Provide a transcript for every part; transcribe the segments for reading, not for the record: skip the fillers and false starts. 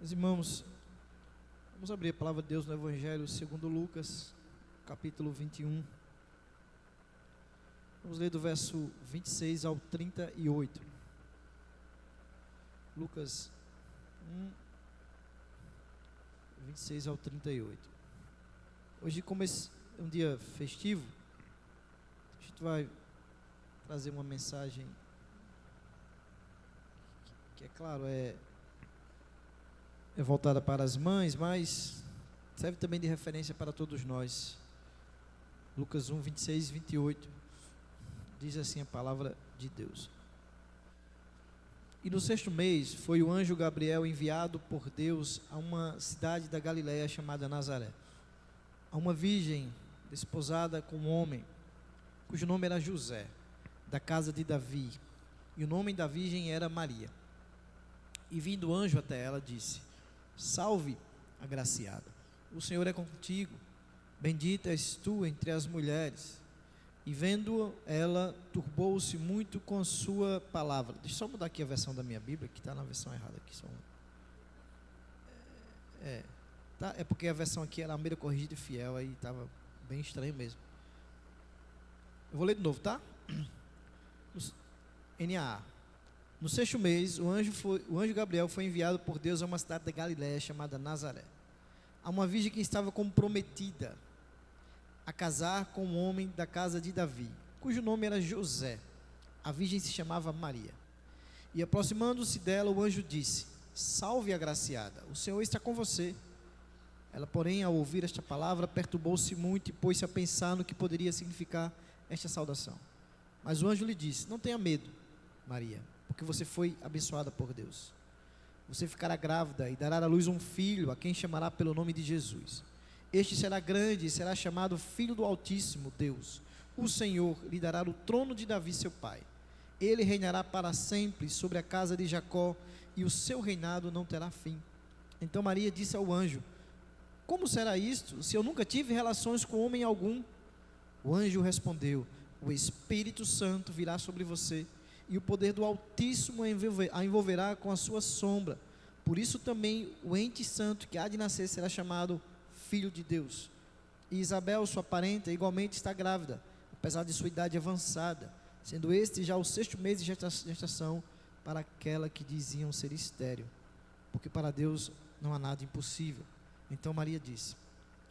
Meus irmãos, vamos abrir a palavra de Deus no Evangelho segundo Lucas, capítulo 21. Vamos ler do verso 26 ao 38. Lucas 1, 26 ao 38. Hoje, como esse é um dia festivo, a gente vai trazer uma mensagem que é claro, é voltada para as mães, mas serve também de referência para todos nós. Lucas 1, 26 e 28, diz assim a palavra de Deus. E no 6º mês foi o anjo Gabriel enviado por Deus a uma cidade da Galiléia chamada Nazaré, a uma virgem desposada com um homem, cujo nome era José, da casa de Davi, e o nome da virgem era Maria. E vindo o anjo até ela, disse: Salve, agraciada, o Senhor é contigo, bendita és tu entre as mulheres. E vendo ela, turbou-se muito com a sua palavra. Deixa eu só mudar aqui a versão da minha Bíblia, que está na versão errada aqui. É porque a versão aqui era Almeida Corrigida e Fiel, aí estava bem estranho mesmo. Eu vou ler de novo, tá? NAA. No 6º mês, o anjo Gabriel foi enviado por Deus a uma cidade da Galiléia chamada Nazaré, a uma virgem que estava comprometida a casar com um homem da casa de Davi, cujo nome era José. A virgem se chamava Maria. E aproximando-se dela, o anjo disse: Salve, agraciada, o Senhor está com você. Ela, porém, ao ouvir esta palavra, perturbou-se muito e pôs-se a pensar no que poderia significar esta saudação. Mas o anjo lhe disse: Não tenha medo, Maria, porque você foi abençoada por Deus. Você ficará grávida e dará à luz um filho, a quem chamará pelo nome de Jesus. Este será grande e será chamado Filho do Altíssimo Deus. O Senhor lhe dará o trono de Davi, seu pai. Ele reinará para sempre sobre a casa de Jacó, e o seu reinado não terá fim. Então Maria disse ao anjo: Como será isto, se eu nunca tive relações com homem algum? O anjo respondeu: O Espírito Santo virá sobre você, e o poder do Altíssimo a envolverá com a sua sombra. Por isso também o ente santo que há de nascer será chamado Filho de Deus. E Isabel, sua parenta, igualmente está grávida, apesar de sua idade avançada, sendo este já o 6º mês de gestação para aquela que diziam ser estéril, porque para Deus não há nada impossível. Então Maria disse: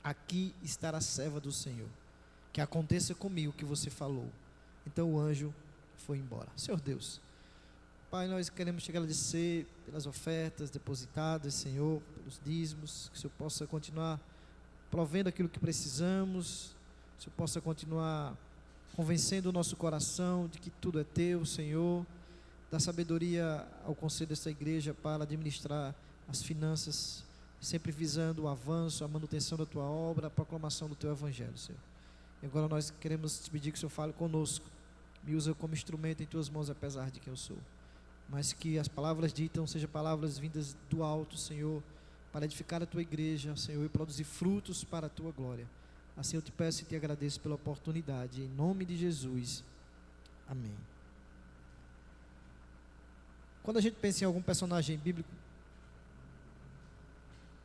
Aqui está a serva do Senhor, que aconteça comigo o que você falou. Então o anjo foi embora. Senhor Deus, Pai, nós queremos te agradecer pelas ofertas depositadas, Senhor, pelos dízimos, que o Senhor possa continuar provendo aquilo que precisamos, que o Senhor possa continuar convencendo o nosso coração de que tudo é teu, Senhor. Dá sabedoria ao conselho desta igreja para administrar as finanças, sempre visando o avanço, a manutenção da tua obra, a proclamação do teu evangelho, Senhor. E agora nós queremos te pedir que o Senhor fale conosco, me usa como instrumento em tuas mãos, apesar de quem eu sou, mas que as palavras ditas sejam palavras vindas do alto, Senhor, para edificar a tua igreja, Senhor, e produzir frutos para a tua glória. Assim eu te peço e te agradeço pela oportunidade, em nome de Jesus, amém. Quando a gente pensa em algum personagem bíblico,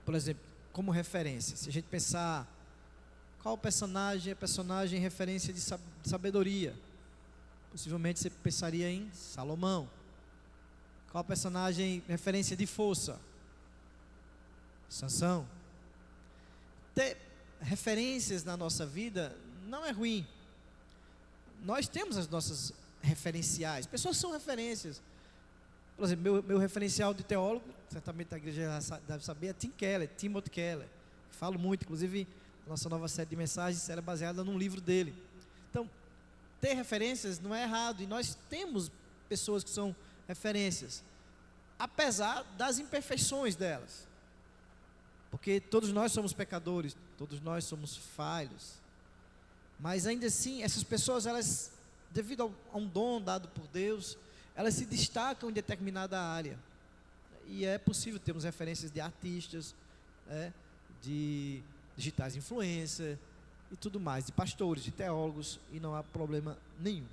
por exemplo, como referência, se a gente pensar qual personagem é personagem em referência de sabedoria, possivelmente você pensaria em Salomão. Qual personagem referência de força? Sansão. Ter referências na nossa vida não é ruim. Nós temos as nossas referenciais. Pessoas são referências. Por exemplo, meu referencial de teólogo, certamente a igreja já deve saber, é Timothy Keller. Falo muito, inclusive a nossa nova série de mensagens será baseada num livro dele. Então, ter referências não é errado, e nós temos pessoas que são referências, apesar das imperfeições delas, porque todos nós somos pecadores, todos nós somos falhos, mas ainda assim, essas pessoas, elas, devido a um dom dado por Deus, elas se destacam em determinada área, e é possível termos referências de artistas, de digitais influencer, e tudo mais, de pastores, de teólogos, e não há problema nenhum.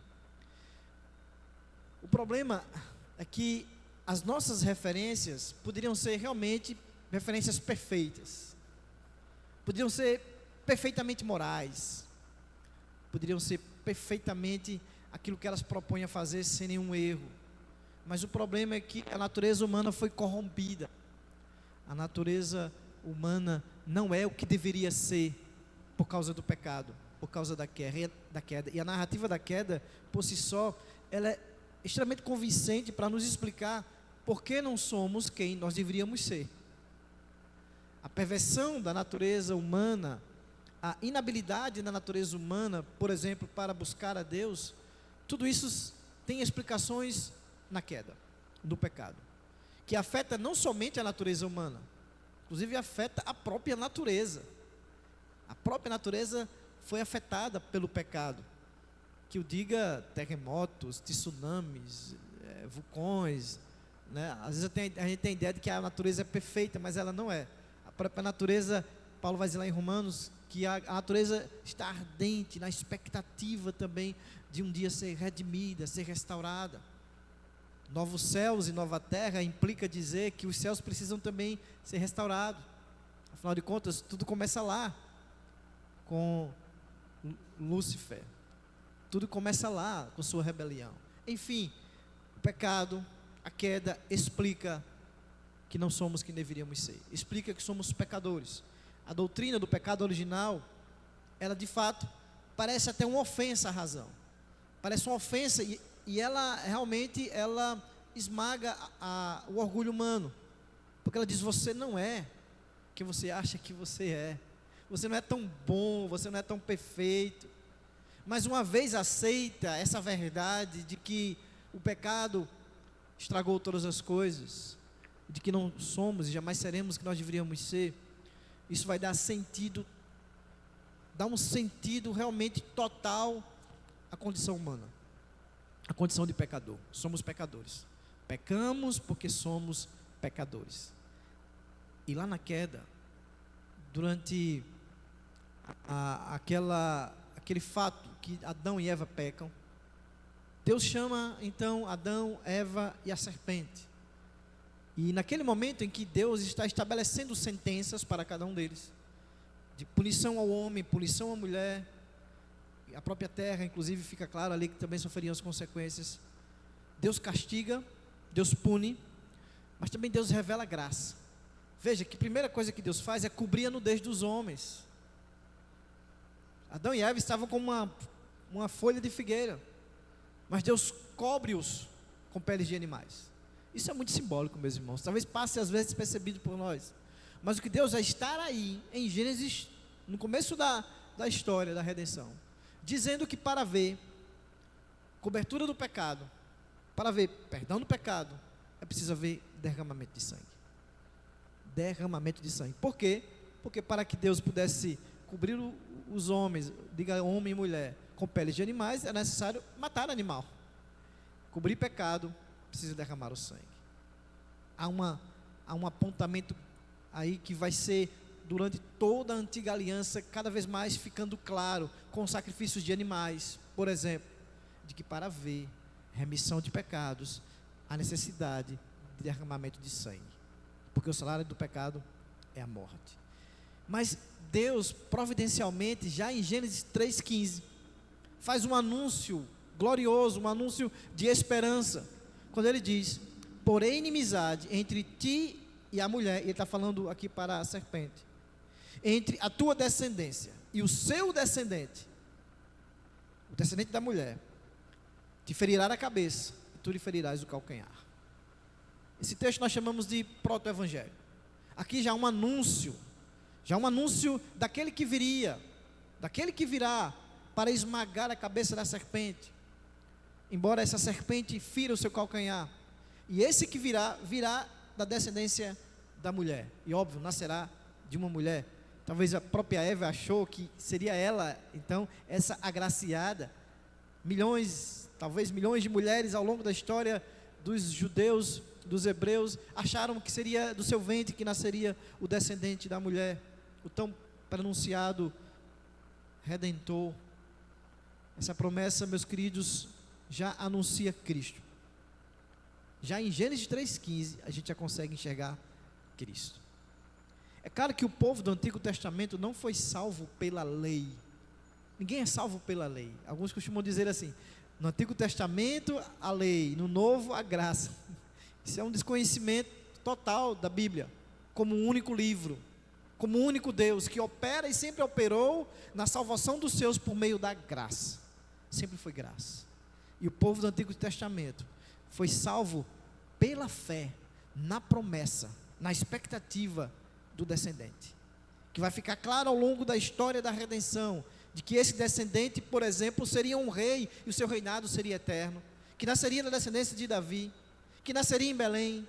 O problema é que as nossas referências poderiam ser realmente referências perfeitas. Poderiam ser perfeitamente morais. Poderiam ser perfeitamente aquilo que elas propõem a fazer sem nenhum erro. Mas o problema é que a natureza humana foi corrompida. A natureza humana não é o que deveria ser por causa do pecado, por causa da queda. E a narrativa da queda, por si só, ela é extremamente convincente para nos explicar por que não somos quem nós deveríamos ser. A perversão da natureza humana, a inabilidade da natureza humana, por exemplo, para buscar a Deus, tudo isso tem explicações na queda, no pecado, que afeta não somente a natureza humana, inclusive afeta a própria natureza. A própria natureza foi afetada pelo pecado, que o diga terremotos, tsunamis, vulcões, né? Às vezes a gente tem a ideia de que a natureza é perfeita, mas ela não é. A própria natureza, Paulo vai dizer lá em Romanos, que a natureza está ardente, na expectativa também de um dia ser redimida, ser restaurada. Novos céus e nova terra implica dizer que os céus precisam também ser restaurados. Afinal de contas, tudo começa lá, com Lúcifer. Tudo começa lá, com sua rebelião. Enfim, o pecado, a queda, explica que não somos quem deveríamos ser. Explica que somos pecadores. A doutrina do pecado original, ela de fato, parece até uma ofensa à razão. Parece uma ofensa e ela realmente, ela esmaga o orgulho humano. Porque ela diz, você não é o que você acha que você é. Você não é tão bom, você não é tão perfeito. Mas uma vez aceita essa verdade de que o pecado estragou todas as coisas, de que não somos e jamais seremos o que nós deveríamos ser, isso vai dar sentido, dar um sentido realmente total à condição humana, à condição de pecador. Somos pecadores. Pecamos porque somos pecadores. E lá na queda, durante aquele fato que Adão e Eva pecam, Deus chama então Adão, Eva e a serpente. E naquele momento em que Deus está estabelecendo sentenças para cada um deles, de punição ao homem, punição à mulher, e a própria terra, inclusive, fica claro ali que também sofreriam as consequências. Deus castiga, Deus pune, mas também Deus revela graça. Veja que a primeira coisa que Deus faz é cobrir a nudez dos homens. Adão e Eva estavam com uma folha de figueira, mas Deus cobre-os com peles de animais. Isso é muito simbólico, meus irmãos. Talvez passe às vezes despercebido por nós, mas o que Deus é estar aí em Gênesis, no começo da história da redenção, dizendo que para ver cobertura do pecado, para ver perdão do pecado, é preciso haver derramamento de sangue. Derramamento de sangue. Por quê? Porque para que Deus pudesse cobrir os homens, diga homem e mulher, com peles de animais, é necessário matar o animal. Cobrir pecado, precisa derramar o sangue. Há um apontamento aí que vai ser, durante toda a antiga aliança, cada vez mais ficando claro, com sacrifícios de animais, por exemplo, de que para haver remissão de pecados, há necessidade de derramamento de sangue, porque o salário do pecado é a morte. Mas Deus, providencialmente, já em Gênesis 3,15, faz um anúncio glorioso, um anúncio de esperança, quando ele diz, porém inimizade entre ti e a mulher, ele está falando aqui para a serpente, entre a tua descendência e o seu descendente, o descendente da mulher, te ferirá a cabeça, e tu lhe ferirás o calcanhar. Esse texto nós chamamos de proto-evangelho. Aqui já há um anúncio daquele que viria, daquele que virá para esmagar a cabeça da serpente, embora essa serpente fira o seu calcanhar, e esse que virá da descendência da mulher, e óbvio, nascerá de uma mulher. Talvez a própria Eva achou que seria ela, então, essa agraciada. Talvez milhões de mulheres ao longo da história dos judeus, dos hebreus, acharam que seria do seu ventre que nasceria o descendente da mulher, o tão pronunciado Redentor. Essa promessa, meus queridos, já anuncia Cristo. Já em Gênesis 3,15, a gente já consegue enxergar Cristo. É claro que o povo do Antigo Testamento não foi salvo pela lei. Ninguém é salvo pela lei. Alguns costumam dizer assim: no Antigo Testamento a lei, no Novo a graça. Isso é um desconhecimento total da Bíblia, como um único livro, como um único Deus que opera e sempre operou na salvação dos seus por meio da graça. Sempre foi graça. E o povo do Antigo Testamento foi salvo pela fé, na promessa, na expectativa do descendente, que vai ficar claro ao longo da história da redenção, de que esse descendente, por exemplo, seria um rei e o seu reinado seria eterno, que nasceria da descendência de Davi, que nasceria em Belém,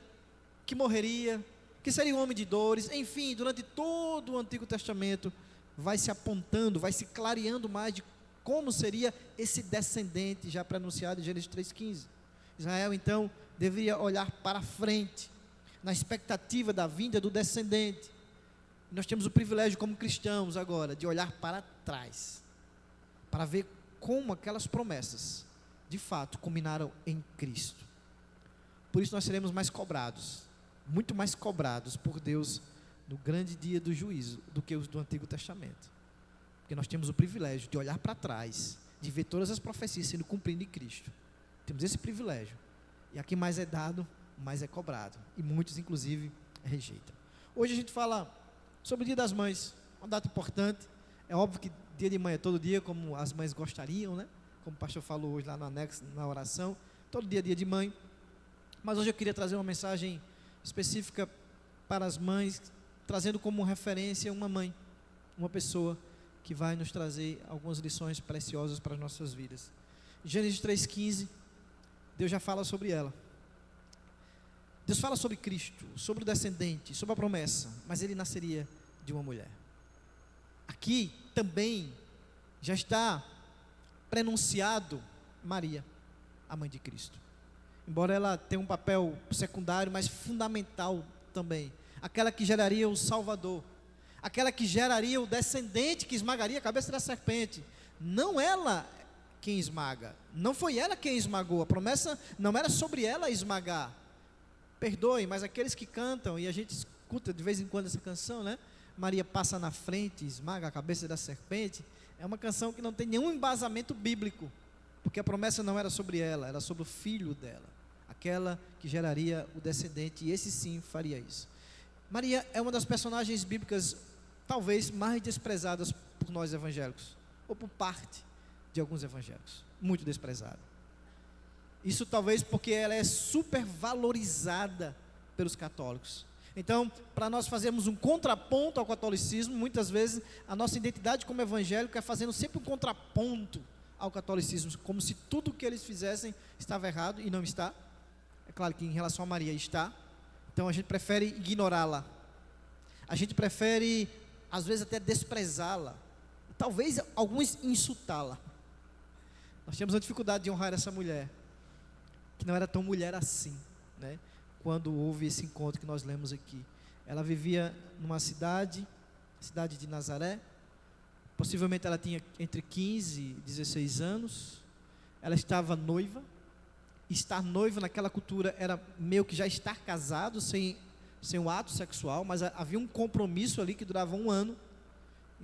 que morreria, que seria um homem de dores. Enfim, durante todo o Antigo Testamento vai se apontando, vai se clareando mais de como seria esse descendente já pronunciado em Gênesis 3,15. Israel então deveria olhar para frente, na expectativa da vinda do descendente. Nós temos o privilégio como cristãos agora de olhar para trás, para ver como aquelas promessas de fato culminaram em Cristo. Por isso nós seremos mais cobrados, muito mais cobrados por Deus no grande dia do juízo do que os do Antigo Testamento, porque nós temos o privilégio de olhar para trás, de ver todas as profecias sendo cumpridas em Cristo. Temos esse privilégio, e a quem mais é dado, mais é cobrado, e muitos inclusive rejeitam. Hoje a gente fala sobre o Dia das Mães, uma data importante. É óbvio que dia de mãe é todo dia, como as mães gostariam, né? Como o pastor falou hoje lá no anexo, na oração, todo dia é dia de mãe. Mas hoje eu queria trazer uma mensagem específica para as mães, trazendo como referência uma mãe, uma pessoa que vai nos trazer algumas lições preciosas para as nossas vidas. Gênesis 3,15, Deus já fala sobre ela. Deus fala sobre Cristo, sobre o descendente, sobre a promessa, mas ele nasceria de uma mulher. Aqui também já está prenunciado Maria, a mãe de Cristo. Embora ela tenha um papel secundário, mas fundamental também. Aquela que geraria o Salvador, aquela que geraria o descendente que esmagaria a cabeça da serpente. Não ela quem esmaga, não foi ela quem esmagou, a promessa não era sobre ela esmagar. Perdoem, mas aqueles que cantam, e a gente escuta de vez em quando essa canção, né? Maria passa na frente, esmaga a cabeça da serpente. É uma canção que não tem nenhum embasamento bíblico, porque a promessa não era sobre ela, era sobre o filho dela, aquela que geraria o descendente, e esse sim faria isso. Maria é uma das personagens bíblicas talvez mais desprezadas por nós evangélicos, ou por parte de alguns evangélicos, muito desprezada. Isso talvez porque ela é supervalorizada pelos católicos. Então, para nós fazermos um contraponto ao catolicismo, muitas vezes a nossa identidade como evangélico é fazendo sempre um contraponto ao catolicismo, como se tudo o que eles fizessem estava errado, e não está. É claro que em relação a Maria está. Então a gente prefere ignorá-la, a gente prefere às vezes até desprezá-la, talvez alguns insultá-la. Nós temos uma dificuldade de honrar essa mulher, que não era tão mulher assim, né? Quando houve esse encontro que nós lemos aqui. Ela vivia numa cidade de Nazaré. Possivelmente ela tinha entre 15 e 16 anos. Ela estava noiva. Estar noiva naquela cultura era meio que já estar casado, sem um ato sexual, mas havia um compromisso ali que durava 1 ano.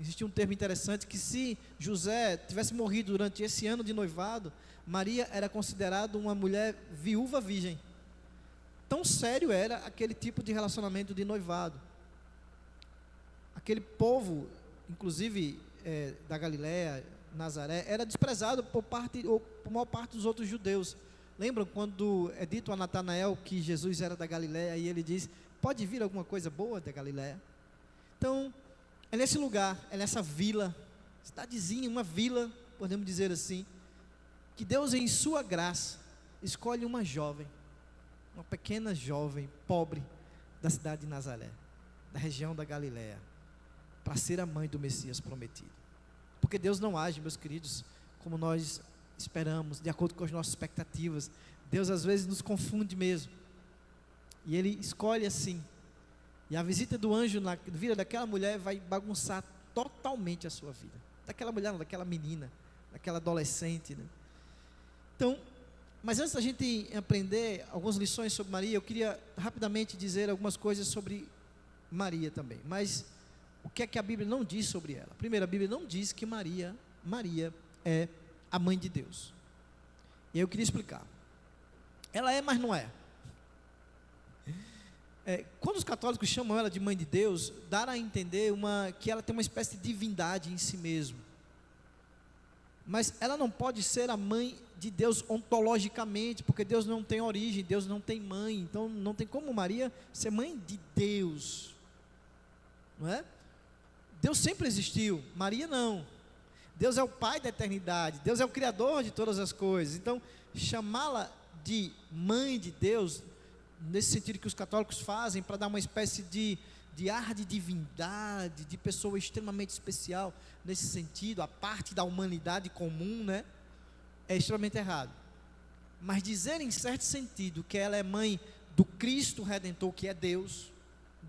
Existia um termo interessante, que se José tivesse morrido durante esse ano de noivado, Maria era considerada uma mulher viúva virgem. Tão sério era aquele tipo de relacionamento de noivado. Aquele povo, inclusive da Galiléia, Nazaré, era desprezado por maior parte dos outros judeus. Lembram quando é dito a Natanael que Jesus era da Galiléia e ele diz: pode vir alguma coisa boa da Galiléia? Então, é nesse lugar, é nessa vila, cidadezinha, uma vila, podemos dizer assim, que Deus em sua graça escolhe uma jovem, uma pequena jovem, pobre, da cidade de Nazaré, da região da Galiléia, para ser a mãe do Messias prometido. Porque Deus não age, meus queridos, como nós esperamos, de acordo com as nossas expectativas. Deus às vezes nos confunde mesmo, e Ele escolhe assim, e a visita do anjo na vida daquela mulher vai bagunçar totalmente a sua vida, daquela mulher não, daquela menina, daquela adolescente, né? Então, mas antes da gente aprender algumas lições sobre Maria, eu queria rapidamente dizer algumas coisas sobre Maria também. Mas o que é que a Bíblia não diz sobre ela? Primeiro, a Bíblia não diz que Maria é a mãe de Deus. E eu queria explicar. Ela é, mas não é. Quando os católicos chamam ela de mãe de Deus, dá a entender que ela tem uma espécie de divindade em si mesma. Mas ela não pode ser a mãe de Deus ontologicamente, porque Deus não tem origem, Deus não tem mãe, então não tem como Maria ser mãe de Deus, não é? Deus sempre existiu, Maria não. Deus é o Pai da eternidade, Deus é o Criador de todas as coisas, então chamá-la de mãe de Deus, nesse sentido que os católicos fazem, para dar uma espécie de ar de divindade, de pessoa extremamente especial, nesse sentido, a parte da humanidade comum, né? É extremamente errado. Mas dizer em certo sentido que ela é mãe do Cristo Redentor, que é Deus,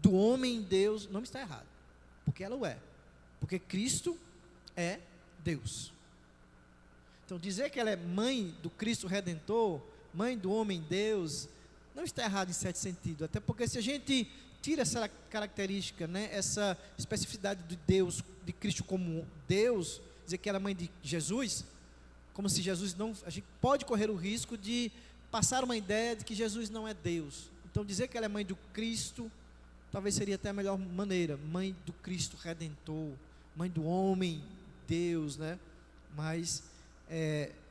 do homem Deus, não está errado, porque ela o é, porque Cristo é Deus. Então dizer que ela é mãe do Cristo Redentor, mãe do homem Deus, não está errado em certo sentido, até porque se a gente tira essa característica, né, essa especificidade de Deus, de Cristo como Deus, dizer que ela é mãe de Jesus, como se Jesus não, a gente pode correr o risco de passar uma ideia de que Jesus não é Deus. Então dizer que ela é mãe do Cristo, talvez seria até a melhor maneira, mãe do Cristo Redentor, mãe do homem Deus, né? Mas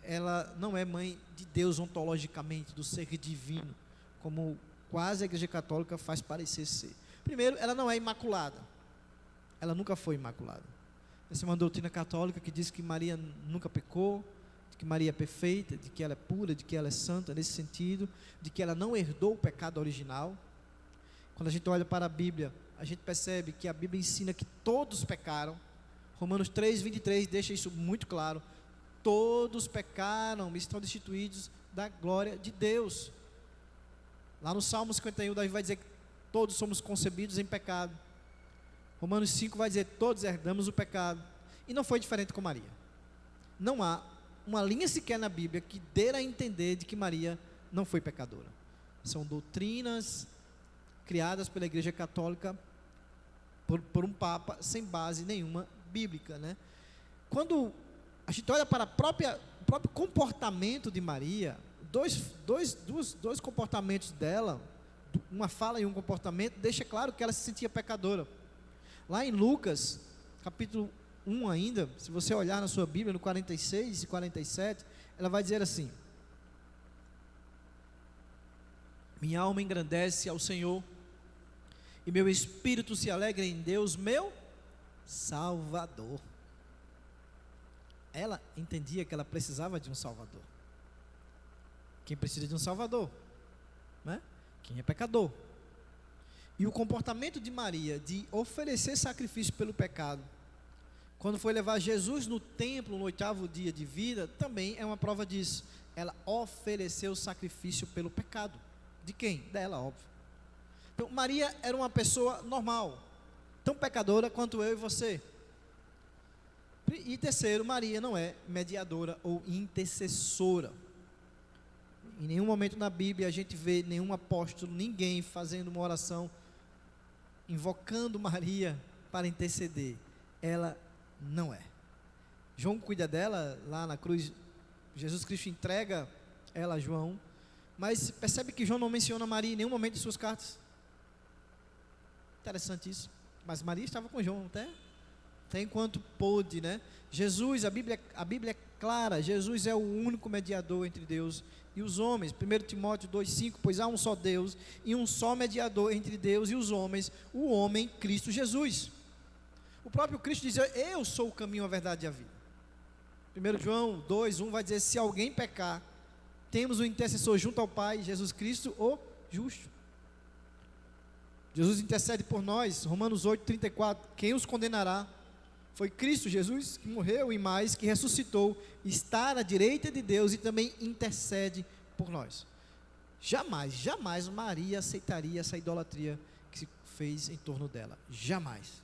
ela não é mãe de Deus ontologicamente, do ser divino, como quase a Igreja Católica faz parecer ser. Primeiro, ela não é imaculada. Ela nunca foi imaculada. Essa é uma doutrina católica que diz que Maria nunca pecou, de que Maria é perfeita, de que ela é pura, de que ela é santa, nesse sentido, de que ela não herdou o pecado original. Quando a gente olha para a Bíblia, a gente percebe que a Bíblia ensina que todos pecaram. Romanos 3:23 deixa isso muito claro. Todos pecaram e estão destituídos da glória de Deus. Lá no Salmo 51, Davi vai dizer que todos somos concebidos em pecado. Romanos 5 vai dizer que todos herdamos o pecado. E não foi diferente com Maria. Não há uma linha sequer na Bíblia que dê a entender de que Maria não foi pecadora. São doutrinas criadas pela Igreja Católica por um Papa sem base nenhuma bíblica, né? Quando a gente olha para o próprio comportamento de Maria, dois comportamentos dela, uma fala e um comportamento, deixa claro que ela se sentia pecadora. Lá em Lucas, capítulo 1 ainda, se você olhar na sua Bíblia, no 46 e 47, ela vai dizer assim: minha alma engrandece ao Senhor, e meu espírito se alegra em Deus, meu Salvador. Ela entendia que ela precisava de um Salvador. Quem precisa de um Salvador, né? Quem é pecador. E o comportamento de Maria de oferecer sacrifício pelo pecado, quando foi levar Jesus no templo no 8º dia de vida, também é uma prova disso. Ela ofereceu sacrifício pelo pecado. De quem? Dela, óbvio. Então Maria era uma pessoa normal, tão pecadora quanto eu e você. E terceiro, Maria não é mediadora ou intercessora. Em nenhum momento na Bíblia a gente vê nenhum apóstolo, ninguém fazendo uma oração, invocando Maria para interceder. Ela não é. João cuida dela lá na cruz. Jesus Cristo entrega ela a João. Mas percebe que João não menciona Maria em nenhum momento de suas cartas. Interessante isso. Mas Maria estava com João até enquanto pôde, né? Jesus, a Bíblia é clara, Jesus é o único mediador entre Deus e os homens. 1 Timóteo 2,5, pois há um só Deus e um só mediador entre Deus e os homens, o homem Cristo Jesus. O próprio Cristo diz: eu sou o caminho, a verdade e a vida. 1 João 2,1 vai dizer: se alguém pecar, temos um intercessor junto ao Pai, Jesus Cristo, o justo. Jesus intercede por nós. Romanos 8,34, quem os condenará? Foi Cristo Jesus que morreu e mais, que ressuscitou, está à direita de Deus e também intercede por nós. Jamais Maria aceitaria essa idolatria que se fez em torno dela. Jamais.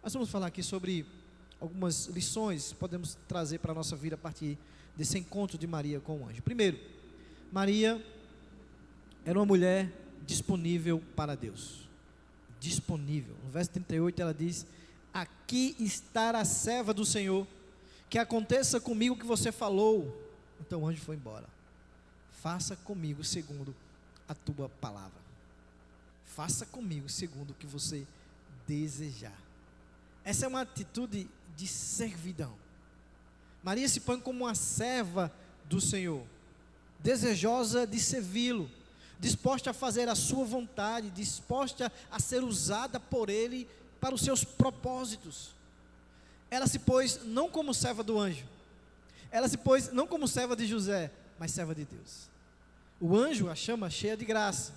Nós vamos falar aqui sobre algumas lições que podemos trazer para a nossa vida a partir desse encontro de Maria com o anjo. Primeiro, Maria era uma mulher disponível para Deus. disponível. No verso 38 ela diz: aqui está a serva do Senhor, que aconteça comigo o que você falou. Então o anjo foi embora. Faça comigo segundo a tua palavra. Faça comigo segundo o que você desejar. Essa é uma atitude de servidão. Maria se põe como uma serva do Senhor, desejosa de servi-lo, disposta a fazer a sua vontade, disposta a ser usada por Ele para os seus propósitos. Ela se pôs não como serva do anjo, ela se pôs não como serva de José, mas serva de Deus. O anjo a chama cheia de graça,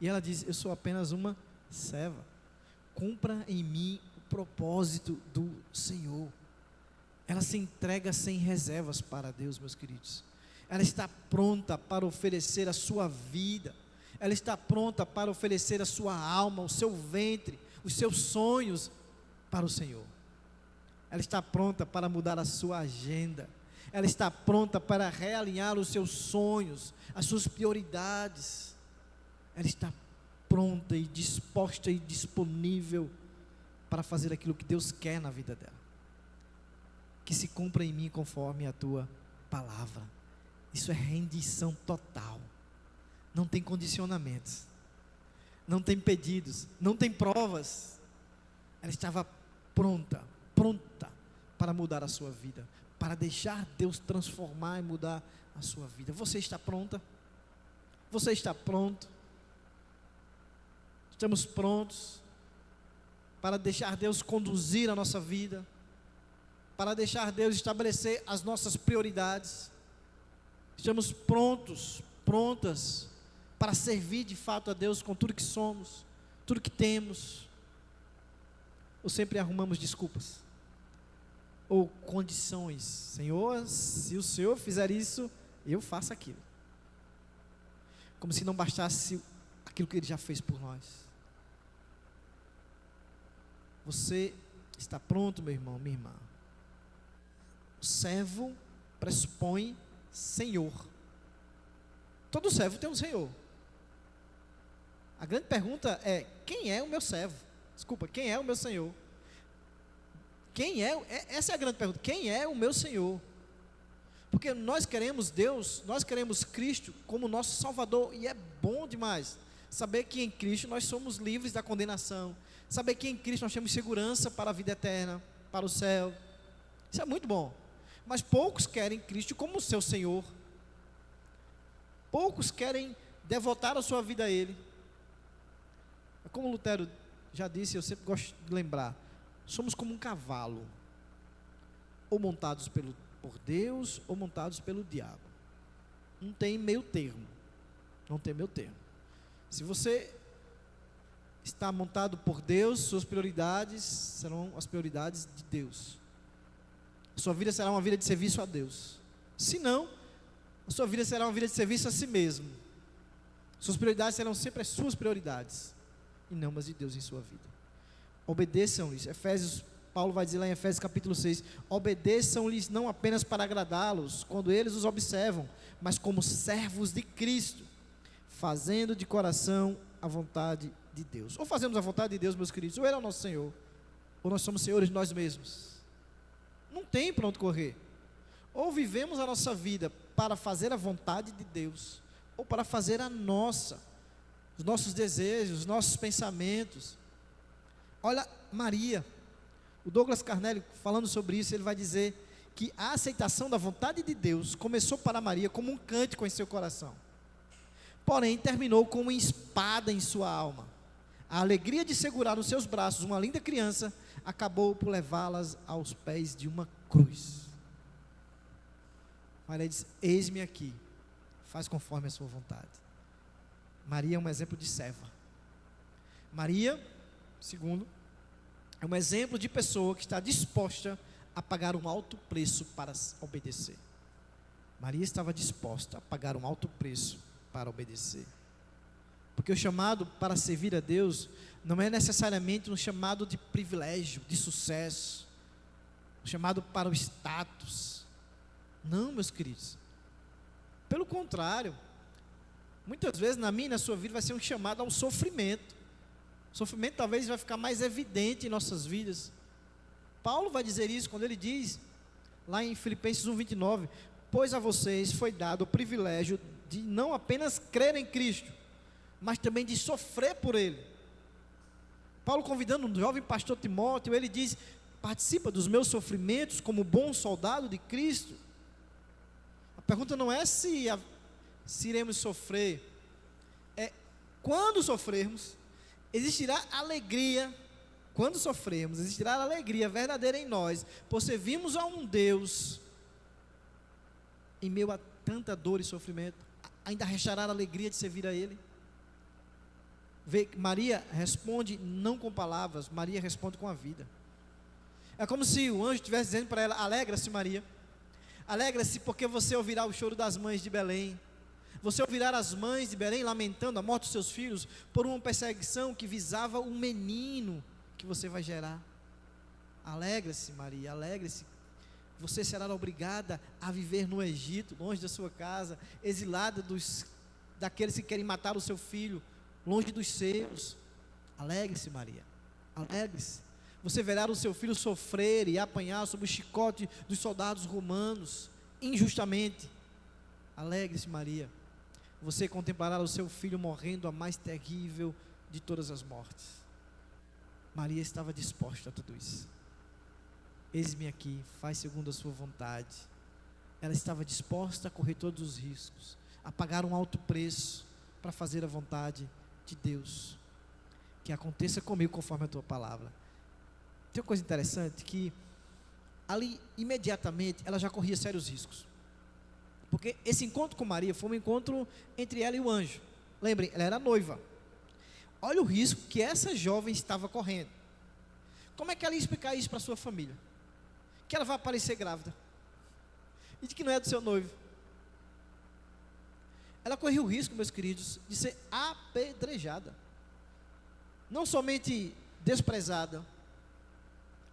e ela diz: eu sou apenas uma serva, cumpra em mim o propósito do Senhor. Ela se entrega sem reservas para Deus, meus queridos. Ela está pronta para oferecer a sua vida, ela está pronta para oferecer a sua alma, o seu ventre, os seus sonhos para o Senhor. Ela está pronta para mudar a sua agenda, ela está pronta para realinhar os seus sonhos, as suas prioridades. Ela está pronta e disposta e disponível para fazer aquilo que Deus quer na vida dela. Que se cumpra em mim conforme a tua palavra. Isso é rendição total. Não tem condicionamentos, não tem pedidos, não tem provas. Ela estava pronta para mudar a sua vida, para deixar Deus transformar e mudar a sua vida. Você está pronta? Você está pronto? Estamos prontos para deixar Deus conduzir a nossa vida, para deixar Deus estabelecer as nossas prioridades? Estamos prontas para servir de fato a Deus com tudo que somos, tudo que temos? Ou sempre arrumamos desculpas ou condições? Senhor, se o Senhor fizer isso, eu faço aquilo, como se não bastasse aquilo que Ele já fez por nós. Você está pronto, meu irmão, minha irmã? O servo pressupõe Senhor. Todo servo tem um Senhor. A grande pergunta é: quem é o meu servo? Desculpa, quem é o meu Senhor? Essa é a grande pergunta: quem é o meu Senhor? Porque nós queremos Deus, nós queremos Cristo como nosso Salvador, e é bom demais saber que em Cristo nós somos livres da condenação, saber que em Cristo nós temos segurança para a vida eterna, para o céu. Isso é muito bom. Mas poucos querem Cristo como seu Senhor. Poucos querem devotar a sua vida a Ele. Como Lutero já disse, eu sempre gosto de lembrar: somos como um cavalo, ou montados por Deus, ou montados pelo diabo. Não tem meio termo. Não tem meio termo. Se você está montado por Deus, suas prioridades serão as prioridades de Deus. Sua vida será uma vida de serviço a Deus. Se não, a sua vida será uma vida de serviço a si mesmo. Suas prioridades serão sempre as suas prioridades, e não as de Deus em sua vida. Obedeçam-lhes. Paulo vai dizer lá em Efésios capítulo 6: obedeçam-lhes não apenas para agradá-los, quando eles os observam, mas como servos de Cristo, fazendo de coração a vontade de Deus. Ou fazemos a vontade de Deus, meus queridos, ou Ele é o nosso Senhor, ou nós somos senhores de nós mesmos. Não tem para onde correr. Ou vivemos a nossa vida para fazer a vontade de Deus, ou para fazer a nossa, os nossos desejos, os nossos pensamentos. Olha Maria, o Douglas Carnelli falando sobre isso, ele vai dizer que a aceitação da vontade de Deus começou para Maria como um cântico em seu coração, porém terminou com uma espada em sua alma. A alegria de segurar nos seus braços uma linda criança acabou por levá-las aos pés de uma cruz. Maria diz: eis-me aqui, faz conforme a sua vontade. Maria é um exemplo de serva. Maria, segundo, é um exemplo de pessoa que está disposta a pagar um alto preço para obedecer. Maria estava disposta a pagar um alto preço para obedecer. Porque o chamado para servir a Deus não é necessariamente um chamado de privilégio, de sucesso, um chamado para o status. Não, meus queridos. Pelo contrário, muitas vezes na minha e na sua vida vai ser um chamado ao sofrimento. O sofrimento talvez vai ficar mais evidente em nossas vidas. Paulo vai dizer isso quando ele diz, lá em Filipenses 1:29, pois a vocês foi dado o privilégio de não apenas crer em Cristo, mas também de sofrer por Ele. Paulo convidando um jovem pastor Timóteo, ele diz, participa dos meus sofrimentos como bom soldado de Cristo. A pergunta não é se iremos sofrer, é quando sofrermos, existirá alegria. Quando sofremos, existirá alegria verdadeira em nós, por servirmos a um Deus, em meio a tanta dor e sofrimento, ainda restará a alegria de servir a Ele. Maria responde não com palavras, Maria responde com a vida. É como se o anjo estivesse dizendo para ela, alegra-se Maria, alegra-se porque você ouvirá o choro das mães de Belém, você ouvirá as mães de Belém lamentando a morte dos seus filhos, por uma perseguição que visava um menino, que você vai gerar. Alegre-se Maria, alegre-se, você será obrigada a viver no Egito, longe da sua casa, exilada daqueles que querem matar o seu filho, longe dos seus. Alegre-se Maria, alegre-se, você verá o seu filho sofrer e apanhar sob o chicote dos soldados romanos, injustamente. Alegre-se Maria, você contemplará o seu filho morrendo a mais terrível de todas as mortes. Maria estava disposta a tudo isso. Eis-me aqui, faz segundo a sua vontade. Ela estava disposta a correr todos os riscos, a pagar um alto preço, para fazer a vontade de Deus. Que aconteça comigo conforme a tua palavra. Tem uma coisa interessante, que ali, imediatamente, ela já corria sérios riscos. Porque esse encontro com Maria foi um encontro entre ela e o anjo. Lembrem, ela era noiva. Olha o risco que essa jovem estava correndo. Como é que ela ia explicar isso para a sua família? Que ela vai aparecer grávida e de que não é do seu noivo. Ela corria o risco, meus queridos, de ser apedrejada. Não somente desprezada,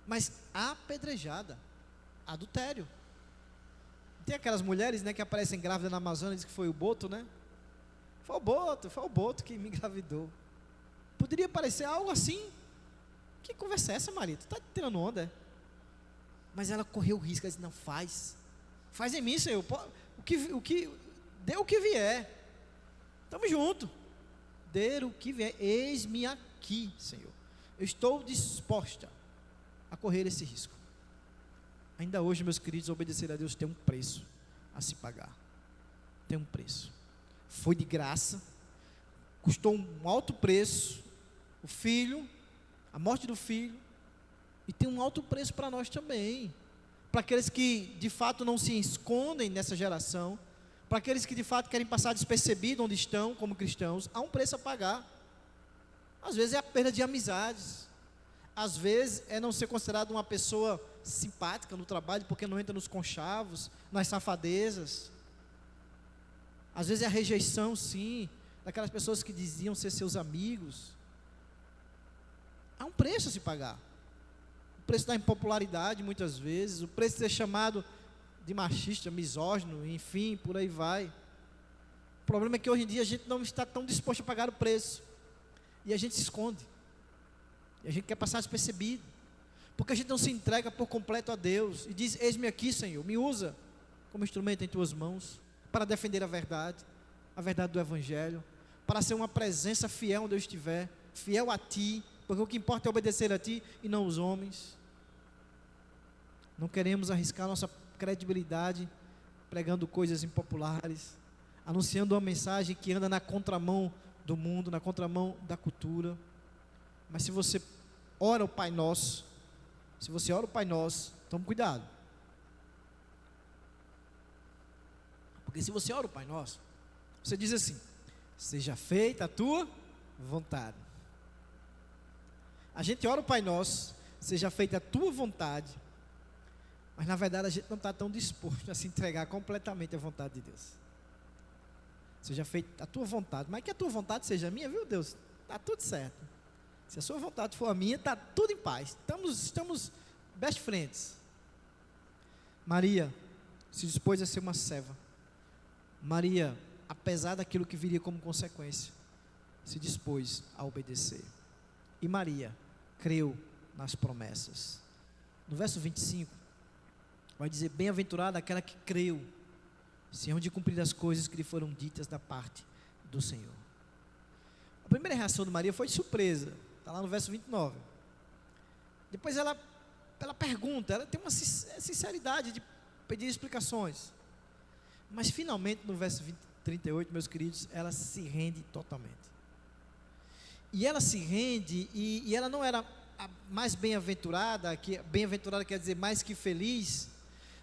mas apedrejada. Adultério. Tem aquelas mulheres, né, que aparecem grávidas na Amazônia e dizem que foi o boto, né? Foi o boto que me engravidou. Poderia parecer algo assim. Que conversa é essa, Maria? Tu está tirando onda, é? Mas ela correu o risco, ela disse, não, faz em mim, Senhor, dê o que vier, estamos juntos, dê o que vier, eis-me aqui, Senhor, eu estou disposta a correr esse risco. Ainda hoje, meus queridos, obedecer a Deus tem um preço a se pagar, tem um preço, foi de graça, custou um alto preço, o filho, a morte do filho, e tem um alto preço para nós também, para aqueles que de fato não se escondem nessa geração, para aqueles que de fato querem passar despercebido onde estão como cristãos, há um preço a pagar. Às vezes é a perda de amizades, às vezes é não ser considerado uma pessoa simpática no trabalho, porque não entra nos conchavos, nas safadezas, às vezes é a rejeição, sim, daquelas pessoas que diziam ser seus amigos. Há um preço a se pagar, o preço da impopularidade muitas vezes, o preço de ser chamado de machista, misógino, enfim, por aí vai. O problema é que hoje em dia a gente não está tão disposto a pagar o preço, e a gente se esconde, e a gente quer passar despercebido, porque a gente não se entrega por completo a Deus, e diz, eis-me aqui Senhor, me usa como instrumento em tuas mãos, para defender a verdade do Evangelho, para ser uma presença fiel onde eu estiver, fiel a Ti, porque o que importa é obedecer a Ti e não os homens. Não queremos arriscar nossa credibilidade pregando coisas impopulares, anunciando uma mensagem que anda na contramão do mundo, na contramão da cultura. Mas se você ora o Pai Nosso, tome cuidado, porque se você ora o Pai Nosso, você diz assim, seja feita a tua vontade. A gente ora o Pai Nosso, seja feita a tua vontade, mas na verdade a gente não está tão disposto a se entregar completamente à vontade de Deus. Seja feita a tua vontade, mas que a tua vontade seja a minha, viu Deus? Está tudo certo. Se a sua vontade for a minha, está tudo em paz. Estamos best friends. Maria se dispôs a ser uma serva. Maria, apesar daquilo que viria como consequência, se dispôs a obedecer. e Maria creu nas promessas. No verso 25, vai dizer: bem-aventurada aquela que creu, se hão de cumprir as coisas que lhe foram ditas da parte do Senhor. A primeira reação de Maria foi de surpresa, está lá no verso 29. Depois ela pergunta, ela tem uma sinceridade de pedir explicações. Mas finalmente no verso 38, meus queridos, ela se rende totalmente. E ela se rende, e ela não era a mais bem-aventurada, que bem-aventurada quer dizer mais que feliz,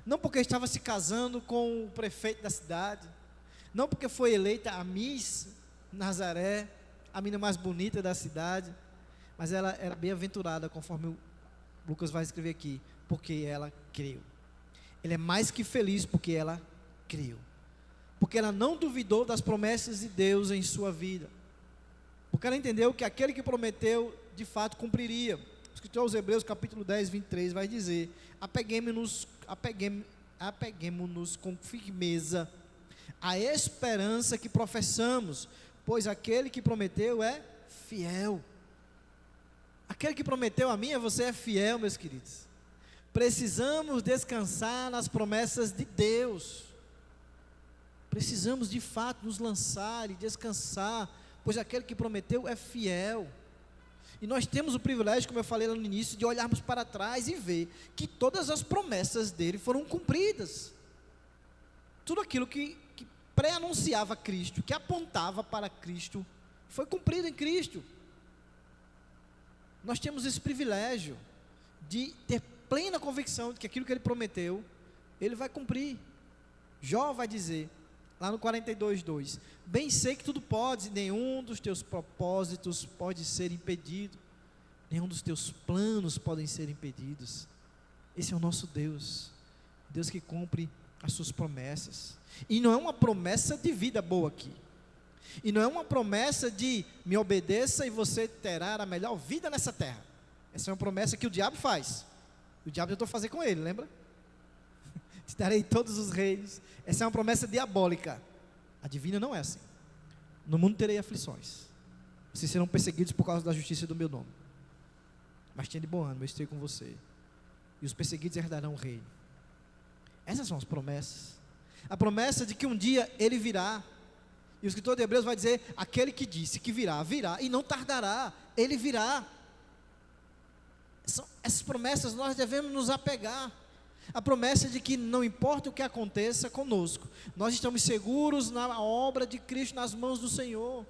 não porque estava se casando com o prefeito da cidade, não porque foi eleita a Miss Nazaré, a menina mais bonita da cidade, mas ela era bem-aventurada, conforme o Lucas vai escrever aqui, porque ela creu. Ela é mais que feliz porque ela creu, porque ela não duvidou das promessas de Deus em sua vida, porque ela entendeu que aquele que prometeu, de fato cumpriria. O escritor aos Hebreus, capítulo 10, 23, vai dizer: apeguemo-nos com firmeza à esperança que professamos, pois aquele que prometeu é fiel. Aquele que prometeu a mim e a você é fiel, meus queridos. Precisamos descansar nas promessas de Deus. Precisamos de fato nos lançar e descansar, pois aquele que prometeu é fiel. E nós temos o privilégio, como eu falei lá no início, de olharmos para trás e ver que todas as promessas dele foram cumpridas. Tudo aquilo que pré-anunciava Cristo, que apontava para Cristo, foi cumprido em Cristo. Nós temos esse privilégio de ter plena convicção de que aquilo que ele prometeu, ele vai cumprir. Jó vai dizer, lá no 42:2, bem sei que tudo podes, e nenhum dos teus propósitos pode ser impedido, nenhum dos teus planos podem ser impedidos. Esse é o nosso Deus, Deus que cumpre as suas promessas. E não é uma promessa de vida boa aqui, e não é uma promessa de me obedeça e você terá a melhor vida nessa terra. Essa é uma promessa que o diabo faz. O diabo tentou fazer com ele, lembra? Te darei todos os reinos. Essa é uma promessa diabólica. A divina não é assim. No mundo terei aflições, vocês serão perseguidos por causa da justiça do meu nome, mas tenha de bom ânimo, eu estou com você, e os perseguidos herdarão o reino. Essas são as promessas. A promessa de que um dia ele virá. E o escritor de Hebreus vai dizer: aquele que disse que virá, virá, e não tardará, ele virá. Essas promessas nós devemos nos apegar. A promessa de que não importa o que aconteça conosco, nós estamos seguros na obra de Cristo nas mãos do Senhor.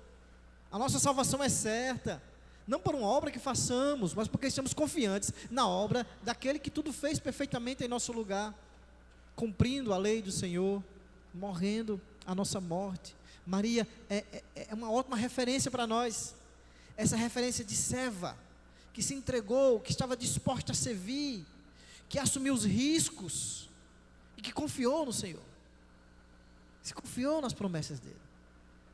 A nossa salvação é certa, não por uma obra que façamos, mas porque estamos confiantes na obra daquele que tudo fez perfeitamente em nosso lugar, cumprindo a lei do Senhor, morrendo a nossa morte. Maria é uma ótima referência para nós, essa referência de serva, que se entregou, que estava disposta a servir, que assumiu os riscos, e que confiou no Senhor, se confiou nas promessas dele.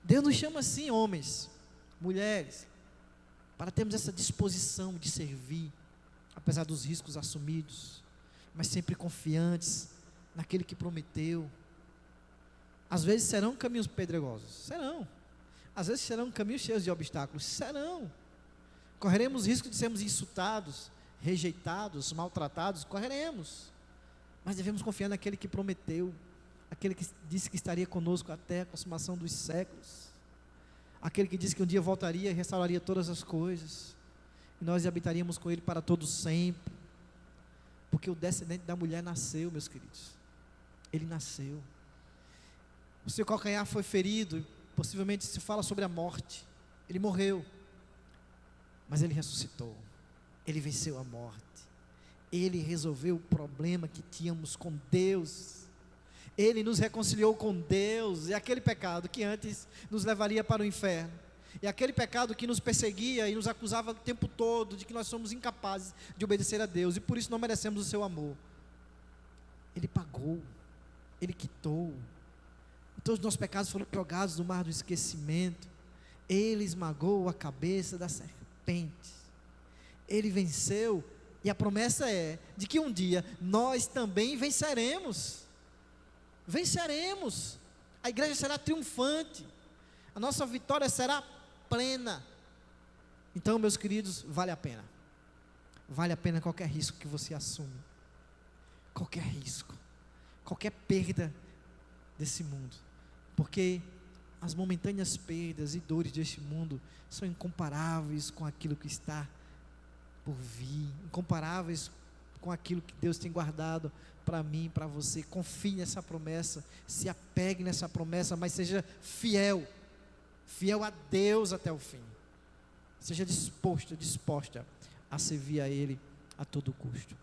Deus nos chama assim, homens, mulheres, para termos essa disposição de servir, apesar dos riscos assumidos, mas sempre confiantes naquele que prometeu. Às vezes serão caminhos pedregosos, serão. Às vezes serão caminhos cheios de obstáculos, serão. Correremos risco de sermos insultados, rejeitados, maltratados, correremos. Mas devemos confiar naquele que prometeu, aquele que disse que estaria conosco até a consumação dos séculos, aquele que disse que um dia voltaria e restauraria todas as coisas, e nós habitaríamos com ele para todo sempre, porque o descendente da mulher nasceu, meus queridos. Ele nasceu. O seu calcanhar foi ferido, possivelmente se fala sobre a morte. Ele morreu, mas ele ressuscitou. Ele venceu a morte. Ele resolveu o problema que tínhamos com Deus. Ele nos reconciliou com Deus. E aquele pecado que antes nos levaria para o inferno, e aquele pecado que nos perseguia e nos acusava o tempo todo de que nós somos incapazes de obedecer a Deus, e por isso não merecemos o seu amor, Ele pagou, Ele quitou. Todos os nossos pecados foram jogados no mar do esquecimento. Ele esmagou a cabeça da serpente. Ele venceu, e a promessa é de que um dia nós também venceremos. Venceremos. A igreja será triunfante. A nossa vitória será plena. Então, meus queridos, vale a pena. Vale a pena qualquer risco que você assume. Qualquer risco. Qualquer perda desse mundo. Porque as momentâneas perdas e dores deste mundo são incomparáveis com aquilo que está por vir. Incomparáveis com aquilo que Deus tem guardado para mim, para você. Confie nessa promessa. Se apegue nessa promessa, mas seja fiel. Fiel a Deus até o fim. Seja disposta a servir a Ele a todo custo.